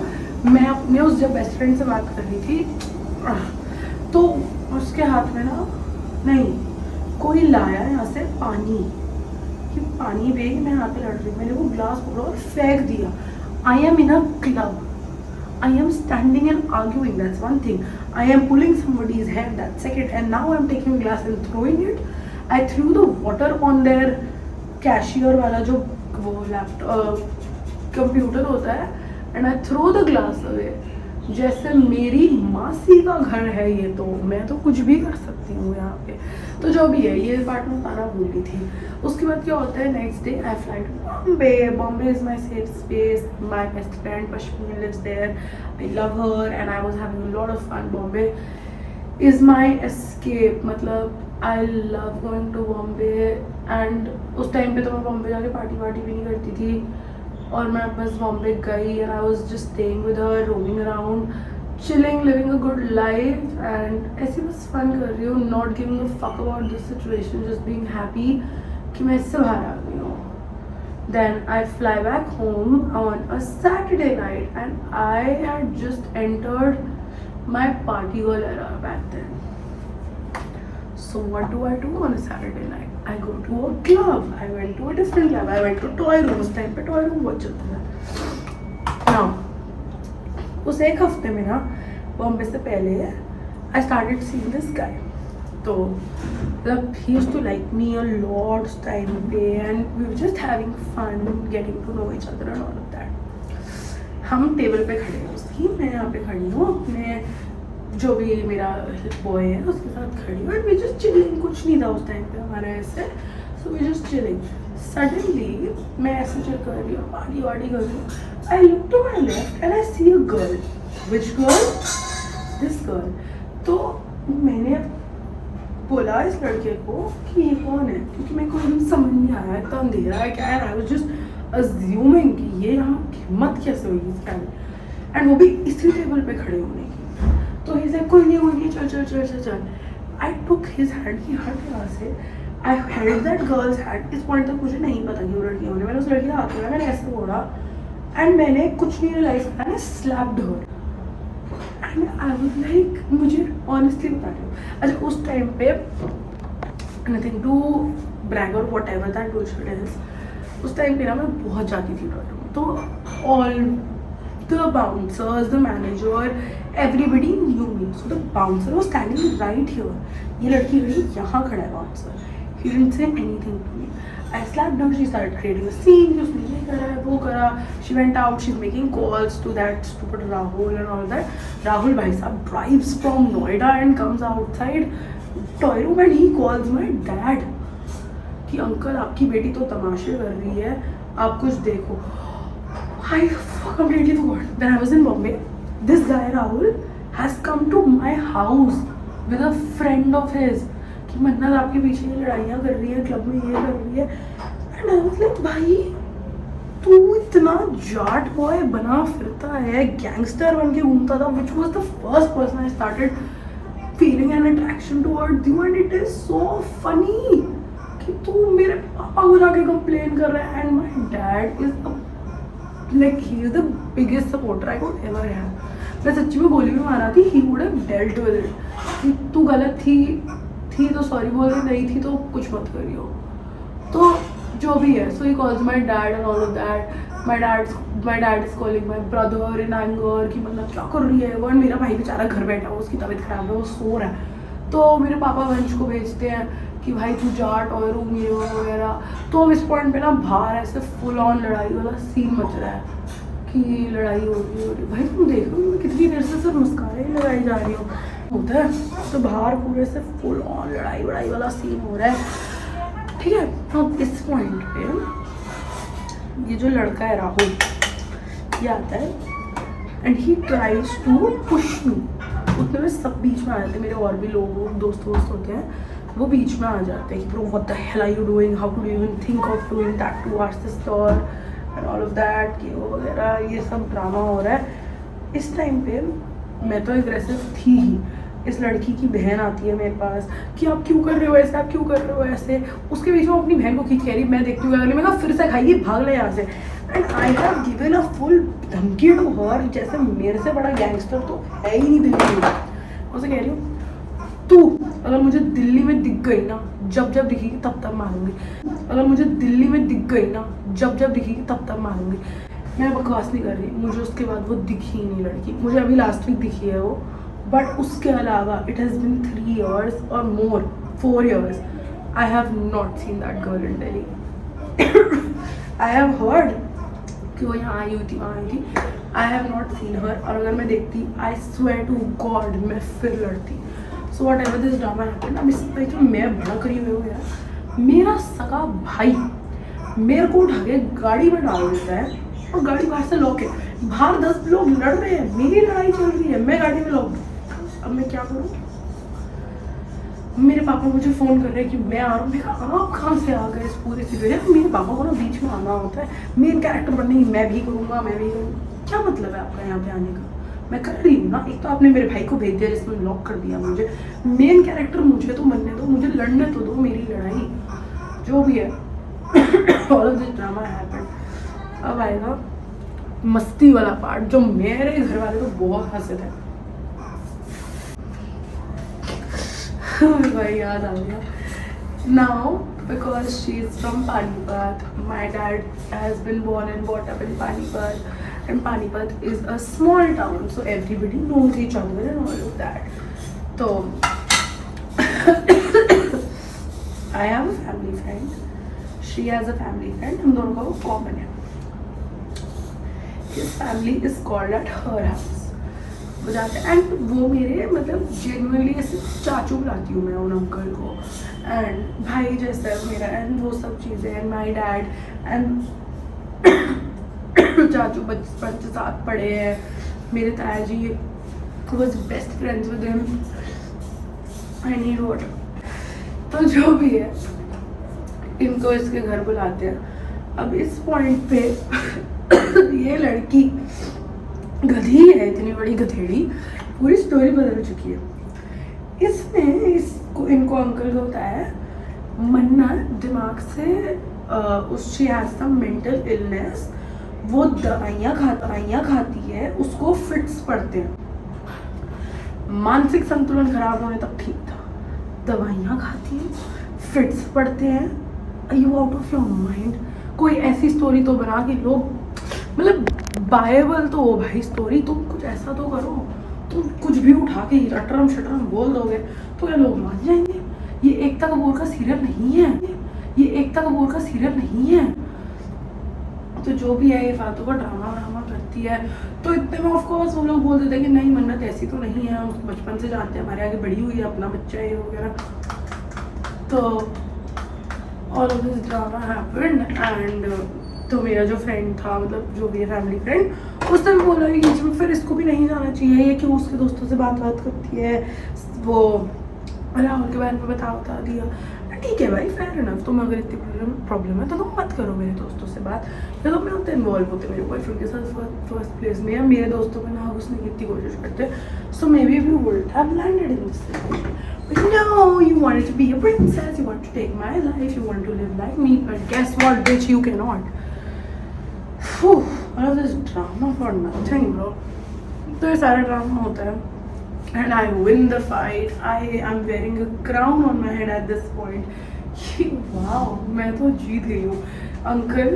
मैं उस जब बेस्ट फ्रेंड से बात कर रही थी तो उसके हाथ में ना, नहीं, कोई लाया यहाँ से पानी, कि पानी दे, मैं यहाँ पे लड़ रही हूँ, मैंने वो ग्लास पकड़ा और फेंक दिया। आई am in a club, I am standing and arguing, that's one thing. I am pulling somebody's hair, that's second. And now I'm taking a glass and throwing it. I threw the water on their cashier वाला जो वो लैपटॉप कंप्यूटर होता है, and I throw the glass away. जैसे मेरी मासी का घर है ये, तो मैं तो कुछ भी कर सकती हूँ यहाँ पे। तो जो भी है, ये पार्ट में बताना भूल गई थी। उसके बाद क्या होता है, next day I fly to Bombay. Bombay is my safe space, my best friend पश्चिमी lives there, I love her and I was having a lot of fun. Bombay is my escape, मतलब I love going to Bombay. And उस टाइम पे तो मैं बॉम्बे जाके पार्टी वार्टी भी नहीं करती थी, और मैं बस बॉम्बे गई and I was just staying with her, roaming around, chilling, living a good life, and ऐसे बस फन कर रही हूँ, not giving a fuck about this situation, just being happy कि मैं इससे बाहर आ गई हूँ. Then I fly back home on a Saturday night and I had just entered my party girl era back then. So what do I do on a Saturday night? I go to a club. I went to a different club. I went to Toy Room. उस टाइम पे Toy Room बहुत चलता था. Now उस एक हफ्ते में ना बॉम्बे से पहले I started seeing this guy. तो मतलब he used to like me a lot उस टाइम पे and we were just having fun, getting to know each other and all of that. हम टेबल पे खड़े हैं उसकी, मैं यहाँ पे खड़ी हूँ अपने जो भी मेरा बॉय है उसके साथ खड़ी हूँ, एंड वी जस्ट चिलिंग. कुछ नहीं था उस टाइम पे हमारा ऐसे, so we just chilling. Suddenly मैं ऐसे चिल कर रही हूँ, पार्टी वार्टी कर रही हूँ. I look to my left and I see a girl. Which girl? This girl. तो मैंने बोला इस लड़के को कि ये कौन है, क्योंकि मेरे को एकदम समझ नहीं आया, इतना अंधेरा है क्या है. आई वाज जस्ट अज्यूमिंग कि ये यहाँ हिम्मत कैसे हुई इस टाइम, एंड वो भी इसी टेबल पे खड़े होने की. तो ही से कोई नहीं, चल चल चल चल चल. आई टुक हिज हैंड की हट यहाँ से. I held that girls hand. इस पॉइंट तक मुझे नहीं पता कि वो लड़की होने. मैंने उस लड़की का हाथ लिया, मैंने ऐसे बोला एंड मैंने कुछ नहीं रियलाइज किया, मैंने slapped her. And I was like, मुझे ऑनेस्टली बता रही हूँ, अच्छा उस टाइम पे नथिंग टू ब्रैग और whatever that bullshit is, उस टाइम पे ना मैं बहुत जाती थी टॉयलेट में. तो all the bouncers, the manager, everybody knew me. So the bouncer was standing right here. ये लड़की खड़ी यहाँ खड़ा है bouncer. He didn't say anything to me. I slapped her. She started creating a scene. उसने ये करा है, वो करा. She went out. She's making calls to that stupid Rahul and all that. Rahul भाई साहब drives from Noida and comes outside toy room and he calls my dad कि अंकल आपकी बेटी तो तमाशे कर रही है, आप कुछ देखो. I completely forgot. Then I was in Bombay. This guy Rahul has come to my house with a friend of his. कि मन्नत आपके पीछे ये लड़ाइयाँ कर रही है, क्लब में ये कर रही है. एंड आई वाज लाइक, भाई तू इतना जाट बॉय बना फिरता है, गैंगस्टर बन के घूमता था, which was the first person I started feeling N attraction towards you. And it is so funny कि तू मेरे पापा को जाके कंप्लेन कर रहा है. And my dad is like, he is the biggest supporter I could ever have. मैं सच्ची में गोली भी मारा थी, he would have dealt with it कि तू गलत थी तो सॉरी बोल रही, नहीं थी तो कुछ मत करियो. तो जो भी है, so he calls my dad and all of that. My dad is calling my brother in anger कि मतलब क्या कर रही है वो. मेरा भाई बेचारा घर बैठा हो, उसकी तबीयत खराब है, वो सो रहा है. तो मेरे पापा वंश को भेजते हैं कि भाई तू जाट और रूम ये वगैरह. तो इस पॉइंट पे ना बाहर ऐसे फुल ऑन लड़ाई वाला सीन मच रहा है कि लड़ाई हो रही है. भाई तुम देखो मैं कितनी देर से सिर्फ मुस्कारे ही लगाई जा रही हूँ होता है. तो बाहर पूरे से फुल ऑन लड़ाई वड़ाई वाला सीन हो रहा है, ठीक है. अब इस पॉइंट पे ये जो लड़का है राहुल, ये आता है and he tries to push me. उतने में सब बीच में आ जाते हैं, मेरे और भी लोग दोस्त होते हैं, वो बीच में आ जाते हैं कि bro what the hell are you doing, how do you even think of doing that to our sister and all of that, कि वो वगैरह ये सब ड्रामा हो रहा है. इस टाइम पे मैं तो एग्रेसिव थी ही. इस लड़की की बहन आती है मेरे पास कि आप क्यों कर रहे हो ऐसे, आप क्यों कर रहे हो ऐसे. उसके बीच में अपनी बहन को खींच कह रही, मैं देखती हूँ अगले, मैं कहा फिर से खाइए, भाग ले यहाँ से. And I have given a full धमकी टू हर, जैसे मेरे से बड़ा गैंगस्टर तो है ही नहीं दिल्ली में. उसे कह रही हूँ तू अगर मुझे दिल्ली में दिख गई ना, जब जब दिखेगी तब तब मारूंगी. अगर मुझे दिल्ली में दिख गई ना, जब जब दिखेगी तब तब मारूंगी. मैं बकवास नहीं कर रही, मुझे उसके बाद वो दिखी ही नहीं लड़की. मुझे अभी लास्ट वीक दिखी है वो, बट उसके अलावा इट हैज़ बिन 3 years और मोर, 4 years I have not seen that girl in Delhi. I have heard कि वो यहाँ आई हुई थी, वहाँ आई थी. आई हैव नॉट सीन हर. और अगर मैं देखती, आई स्वेयर टू गॉड मैं फिर लड़ती. So what ever this drama happened. अब इस पर तो मैं भड़क रही हूँ यार. मेरा सगा भाई मेरे को उठा के गाड़ी में डाल देता है और गाड़ी बाहर से लॉक है. बाहर 10 लोग लड़ रहे हैं, मेरी लड़ाई चल रही है, मैं गाड़ी में लॉक. अब मैं क्या करूँ? मेरे पापा मुझे फ़ोन कर रहे हैं कि मैं आ रहा हूँ। मैं कहा आप कहाँ से आ गए इस पूरे सीरियल। मेरे पापा को ना बीच में आना होता है, मेन कैरेक्टर बनने की मैं भी करूँगा, मैं भी करूँगा। क्या मतलब है आपका यहाँ पे आने का? मैं कर रही हूँ ना। एक तो आपने मेरे भाई को भेज दिया जिसमें लॉक कर दिया मुझे। मेन कैरेक्टर मुझे तो बनने दो, मुझे लड़ने तो दो मेरी लड़ाई जो भी है। All of this drama happened. अब आएगा मस्ती वाला पार्ट जो मेरे घर वाले तो बहुत हंसे थे। भाई याद आ गया। Now, because she is from Panipat, my dad has been born and brought up in Panipat, and Panipat is a small town, so everybody knows each other and all of that. So, I have a family friend. She has a family friend. हम दोनों का वो common है. His family is called at her house. वो जाते हैं एंड वो मेरे मतलब जेन्युइनली ऐसे चाचू बुलाती हूँ मैं उन अंकल को, एंड भाई जैसा है मेरा, एंड वो सब चीज़ें, एंड माई डैड एंड चाचू बचपन से साथ पढ़े हैं। मेरे ताया जी was best friends with him. I need water. तो जो भी है इनको इसके घर बुलाते हैं। अब इस पॉइंट पे ये लड़की गधी है, इतनी बड़ी गधेड़ी, पूरी स्टोरी बदल चुकी है। इसने इसको इनको अंकल को बताया मन्नत दिमाग से she has some mental illness, वो दवाइयाँ खाती है, उसको फिट्स पड़ते हैं। मानसिक संतुलन खराब होने तक ठीक था, दवाइयाँ खाती है, फिट्स पड़ते हैं। Are you out of your mind? कोई ऐसी स्टोरी तो बना कि लोग मतलब बाइबल तो हो भाई स्टोरी, तुम कुछ ऐसा तो करो। तुम कुछ भी उठा के अटरम शटरम बोल दोगे तो क्या लोग मान जाएंगे? ये एकता कपूर का सीरियल नहीं है, ये एकता कपूर का सीरियल नहीं है। तो जो भी है ये फालतू का ड्रामा करती है। तो इतने में ऑफ कोर्स वो लोग बोल देते हैं कि नहीं मन्नत ऐसी तो नहीं है, हम उसको बचपन से जानते हैं, हमारे आगे बड़ी हुई है, अपना बच्चा है वगैरह। तो all of this drama happened and तो मेरा जो फ्रेंड था मतलब जो भी फैमिली फ्रेंड उसने भी बोला कि फिर इसको भी नहीं जाना चाहिए, ये क्यों उसके दोस्तों से बात करती है, वो राहुल के बारे में बता दिया। ठीक है भाई फेयर इनफ, तुम्हें अगर इतनी प्रॉब्लम है तो तुम मत करो मेरे दोस्तों से बात, या तो मैं उतने इन्वॉल्व होते मेरे बॉयफ्रेंड के साथ फर्स्ट प्लेस में, या मेरे दोस्तों में ना घुसने की इतनी कोशिश करते। So maybe we would have landed in this situation, but no you wanted to be a princess, you want to take my life, you want to live like me, but guess what bitch, you can not. All of this drama for nothing, bro. तो ये सारा ड्रामा होता है and I win the fight. I am wearing a crown on my head at this point. Wow, मैं तो जीत गई हूँ। अंकल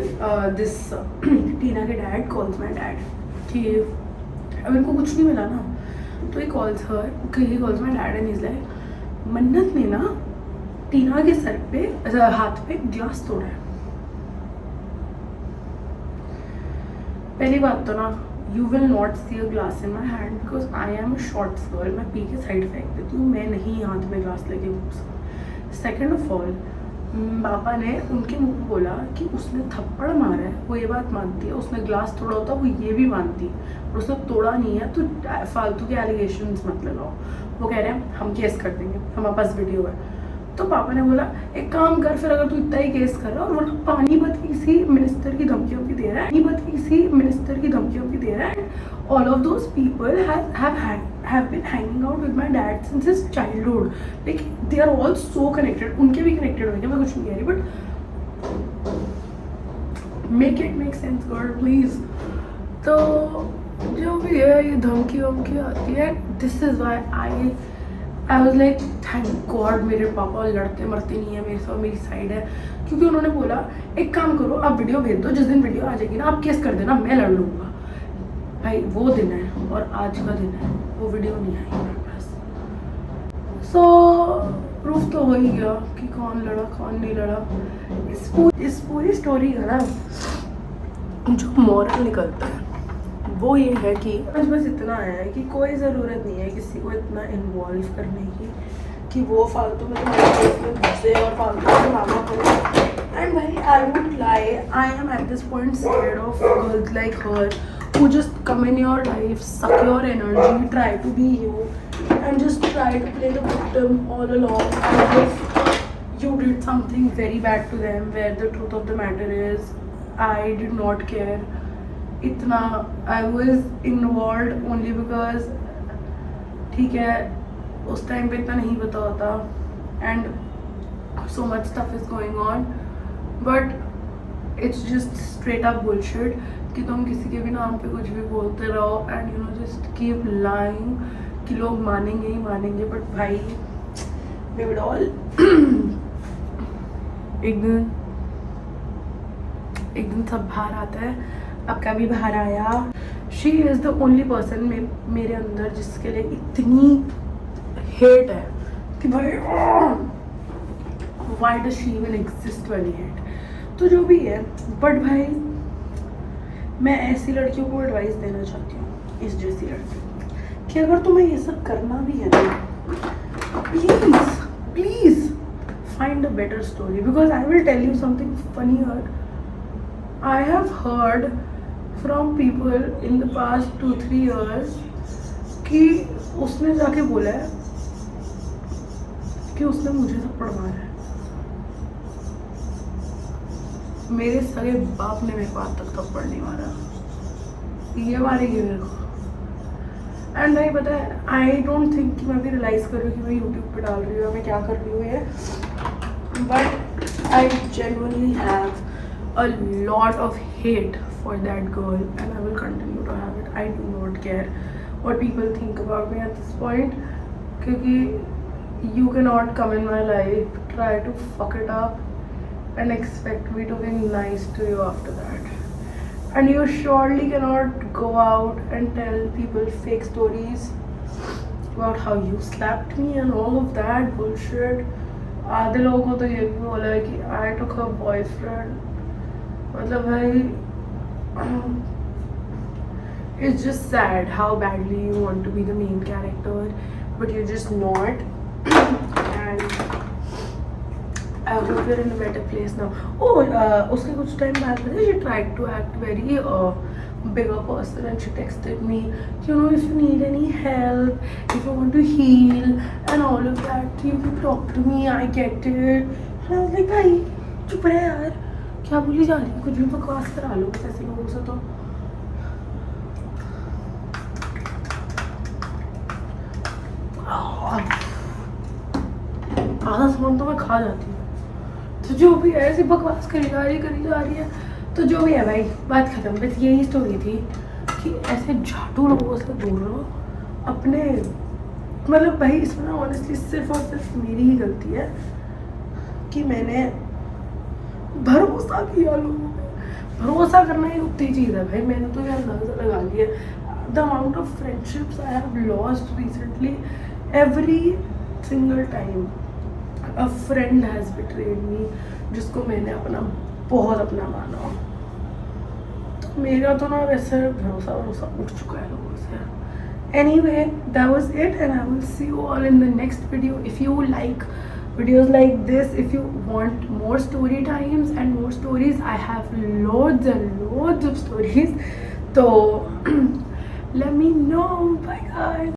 this टीना के डैड calls my dad कि अब इनको कुछ नहीं मिला ना, तो he calls her, he calls my dad and he's like मन्नत ने ना टीना के सर पे हाथ पे ग्लास तोड़ा है। पहली बात तो ना you will not see a glass in my hand because I am a short girl, मैं पी के साइड फेंक देती हूँ, मैं नहीं हाथ में ग्लास लेके घूम सकूँ। सेकेंड ऑफ ऑल पापा ने उनके मुंह में बोला कि उसने थप्पड़ मारा है, वो ये बात मानती है, उसने ग्लास तोड़ा होता वो ये भी मानती है, और उसने तोड़ा नहीं है तो फालतू के एलिगेशंस मत लगाओ। वो कह रहे हैं हम केस कर देंगे, हमारे पास वीडियो है। तो पापा ने बोला एक काम कर फिर, अगर तू इतना ही केस कर रहा है, और वो पानीपत की किसी मिनिस्टर की धमकियों की दे रहा है, पानीपत की किसी मिनिस्टर की धमकियों की दे रहा है, all of those people have been hanging out with my dad since his childhood, like they are all so connected, उनके भी connected होंगे, मैं कुछ नहीं कह रही, but make it make sense girl please। तो जो भी है ये धमकी वमकी आती है, this is why I was like thank God मेरे पापा लड़ते मरते नहीं है मेरे साथ, मेरी साइड है, क्योंकि उन्होंने बोला एक काम करो आप वीडियो भेज दो, जिस दिन वीडियो आ जाएगी ना आप केस कर देना, मैं लड़ लूँगा। भाई वो दिन है और आज का दिन है, वो वीडियो नहीं आई मेरे पास। सो प्रूफ तो हो ही गया कि कौन लड़ा कौन नहीं लड़ा। इस पूरी स्टोरी का ना जो मॉरल निकलता है वो ये है कि बस इतना है कि कोई ज़रूरत नहीं है किसी को इतना इन्वॉल्व करने की कि वो फालतू में घुसे और फालतू में ड्रामा करे। एंड भाई I would lie, I am at this point scared of girls like her who just come in your life, suck your energy, try to be you and just try to play the victim all along as if you did something very bad to them, where the truth of the matter is I did not care इतना. I was involved only because ठीक है उस टाइम पे इतना नहीं पता होता, and so much stuff is going on, but it's just straight up bullshit कि तुम किसी के भी नाम पे कुछ भी बोलते रहो and you know just keep lying कि लोग मानेंगे ही मानेंगे. बट भाई we would all एक दिन सब बाहर आता है. अब का भी बाहर आया. She is the only person मेरे अंदर जिसके लिए इतनी हेट है कि भाई why does she even exist वाली हेट. तो जो भी है, बट भाई मैं ऐसी लड़कियों को एडवाइस देना चाहती हूँ, इस जैसी लड़कियों, कि अगर तुम्हें ये सब करना भी है ना, please find a better story, because I will tell you something funnier. I have heard from people in the past 2-3 years कि उसने जाके बोला है कि उसने मुझे थप्पड़ मारा है. मेरे सगे बाप ने मेरे को आज तक थप्पड़ नहीं मारा, ये मारेगी मेरे को. एंड भाई पता है, आई डोंट थिंक कि मैं भी रियलाइज़ कर रही हूँ कि मैं यूट्यूब पे डाल रही हूँ, मैं क्या कर रही हूँ ये. But I genuinely have a lot of hate for that girl and I will continue to have it. I do not care what people think about me at this point, क्योंकि you cannot come in my life, try to fuck it up and expect me to be nice to you after that. And you surely cannot go out and tell people fake stories about how you slapped me and all of that bullshit. आधे लोगों को तो ये भी बोला है कि I took her boyfriend. मतलब भाई it's just sad how badly you want to be the main character but you're just not. And I hope you're in a better place now. Oh, उसके कुछ टाइम बाद पता है she tried to act very bigger person and she texted me, you know, if you need any help, if you want to heal and all of that, you can talk to me, I get it. And I was like, भाई चुप रहे यार, क्या बोली जा रही है, कुछ भी बकवास करा लो बस ऐसे लोगों से. तो आधा सामान तो मैं खा जाती हूँ. तो जो भी है ऐसी बकवास करी जा रही है. तो जो भी है भाई, बात खत्म. बस यही स्टोरी थी कि ऐसे झाटू लोगों से दूर रहो अपने. मतलब भाई इसमें ना ऑनेस्टली सिर्फ और सिर्फ मेरी ही गलती है कि मैंने भरोसा किया लोगों पे. भरोसा करना ही उतनी चीज़ है भाई. मैंने तो यार नजर लगा लिया. The amount of friendships I have lost recently, every single time a friend has betrayed me, जिसको मैंने बहुत अपना माना. तो मेरा तो ना वैसे भरोसा उठ चुका है लोगों से. Anyway, that was it and I will see you all in the next video. If you like videos like this, if you want more story times and more stories, I have loads and loads of stories. So let me know. Bye guys.